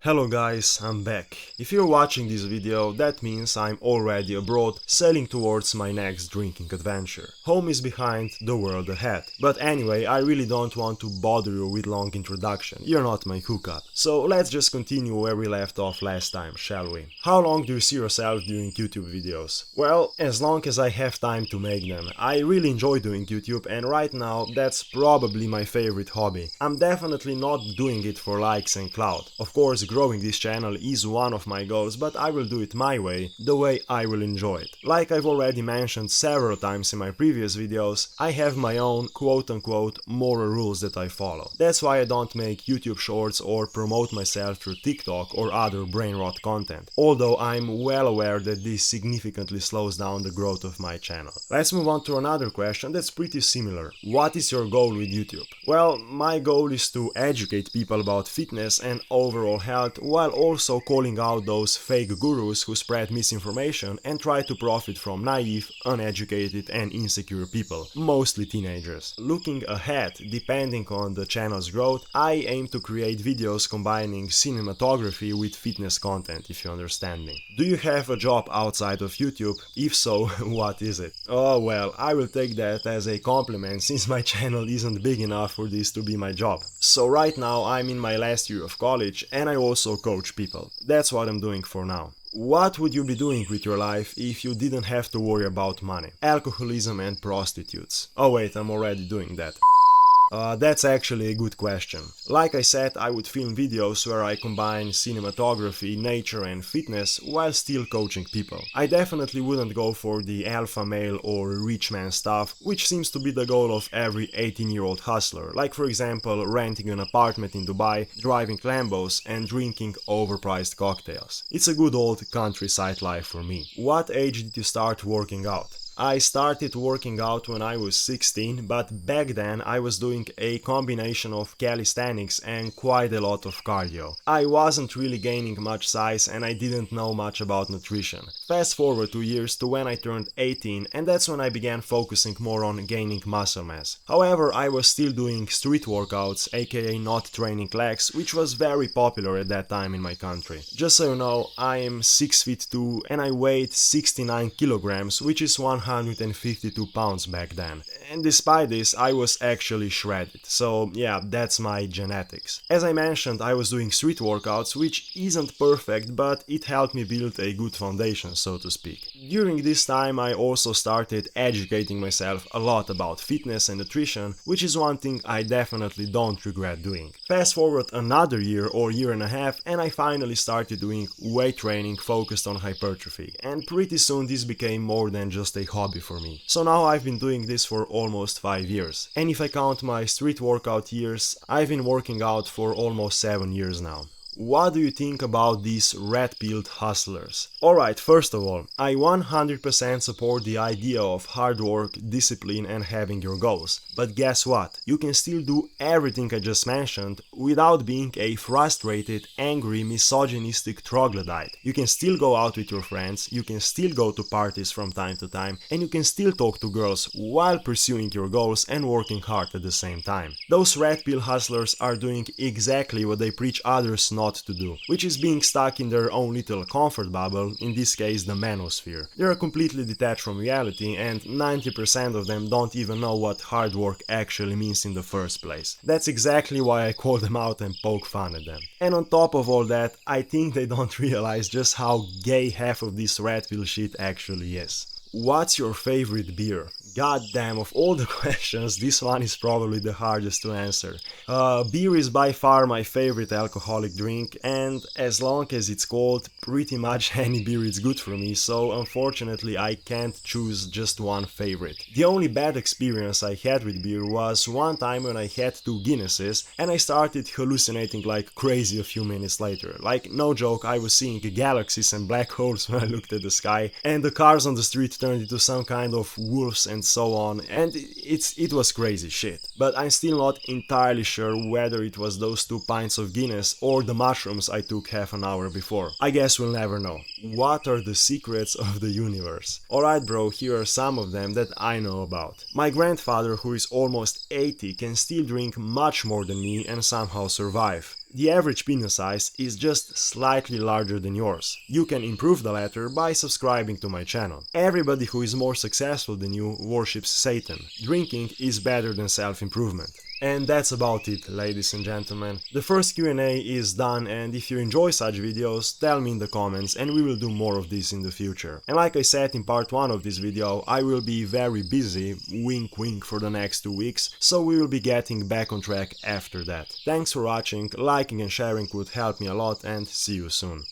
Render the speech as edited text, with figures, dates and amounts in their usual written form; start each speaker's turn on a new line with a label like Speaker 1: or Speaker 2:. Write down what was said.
Speaker 1: Hello guys, I'm back. If you're watching this video, that means I'm already abroad, sailing towards my next drinking adventure. Home is behind, the world ahead. But anyway, I really don't want to bother you with long introduction, you're not my hookup. So let's just continue where we left off last time, shall we? How long do you see yourself doing YouTube videos? Well, as long as I have time to make them. I really enjoy doing YouTube and right now that's probably my favorite hobby. I'm definitely not doing it for likes and clout. Of course, growing this channel is one of my goals, but I will do it my way, the way I will enjoy it. Like I've already mentioned several times in my previous videos, I have my own quote-unquote moral rules that I follow. That's why I don't make YouTube shorts or promote myself through TikTok or other brain rot content, although I'm well aware that this significantly slows down the growth of my channel. Let's move on to another question that's pretty similar. What is your goal with YouTube? Well, my goal is to educate people about fitness and overall health while also calling out those fake gurus who spread misinformation and try to profit from naive, uneducated and insecure people, mostly teenagers. Looking ahead, depending on the channel's growth, I aim to create videos combining cinematography with fitness content, if you understand me. Do you have a job outside of YouTube? If so, what is it? Oh well, I will take that as a compliment since my channel isn't big enough for this to be my job. So right now I'm in my last year of college and I also coach people. That's what I'm doing for now. What would you be doing with your life if you didn't have to worry about money, alcoholism and prostitutes? Oh wait, I'm already doing that. That's actually a good question. Like I said, I would film videos where I combine cinematography, nature and fitness while still coaching people. I definitely wouldn't go for the alpha male or rich man stuff, which seems to be the goal of every 18-year-old hustler, like for example renting an apartment in Dubai, driving Lambos and drinking overpriced cocktails. It's a good old countryside life for me. What age did you start working out? I started working out when I was 16, but back then I was doing a combination of calisthenics and quite a lot of cardio. I wasn't really gaining much size and I didn't know much about nutrition. Fast forward 2 years to when I turned 18 and that's when I began focusing more on gaining muscle mass. However, I was still doing street workouts, aka not training legs, which was very popular at that time in my country. Just so you know, I am 6 feet 2 and I weighed 69 kilograms, which is 152 pounds back then. And despite this, I was actually shredded. So yeah, that's my genetics. As I mentioned, I was doing street workouts, which isn't perfect, but it helped me build a good foundation, so to speak. During this time, I also started educating myself a lot about fitness and nutrition, which is one thing I definitely don't regret doing. Fast forward another year or year and a half, and I finally started doing weight training focused on hypertrophy. And pretty soon this became more than just a hobby for me. So now I've been doing this for almost 5 years. And if I count my street workout years, I've been working out for almost 7 years now. What do you think about these red-pilled hustlers? Alright, first of all, I 100% support the idea of hard work, discipline and having your goals. But guess what? You can still do everything I just mentioned without being a frustrated, angry, misogynistic troglodyte. You can still go out with your friends, you can still go to parties from time to time, and you can still talk to girls while pursuing your goals and working hard at the same time. Those red-pill hustlers are doing exactly what they preach others not to do, which is being stuck in their own little comfort bubble, in this case the manosphere. They are completely detached from reality and 90% of them don't even know what hard work actually means in the first place. That's exactly why I call them out and poke fun at them. And on top of all that, I think they don't realize just how gay half of this red pill shit actually is. What's your favorite beer? God damn, of all the questions, this one is probably the hardest to answer. Beer is by far my favorite alcoholic drink, and as long as it's cold, pretty much any beer is good for me, so unfortunately I can't choose just one favorite. The only bad experience I had with beer was one time when I had 2 Guinnesses and I started hallucinating like crazy a few minutes later. Like, no joke, I was seeing galaxies and black holes when I looked at the sky, and the cars on the street turned into some kind of wolves and so on, and it was crazy shit. But I'm still not entirely sure whether it was those 2 pints of Guinness or the mushrooms I took half an hour before. I guess we'll never know. What are the secrets of the universe? Alright bro, here are some of them that I know about. My grandfather, who is almost 80, can still drink much more than me and somehow survive. The average penis size is just slightly larger than yours. You can improve the latter by subscribing to my channel. Everybody who is more successful than you worships Satan. Drinking is better than self-improvement. And that's about it, ladies and gentlemen. The first Q&A is done, and if you enjoy such videos, tell me in the comments and we will do more of this in the future. And like I said in part 1 of this video, I will be very busy, wink wink, for the next 2 weeks, so we will be getting back on track after that. Thanks for watching, liking and sharing would help me a lot, and see you soon.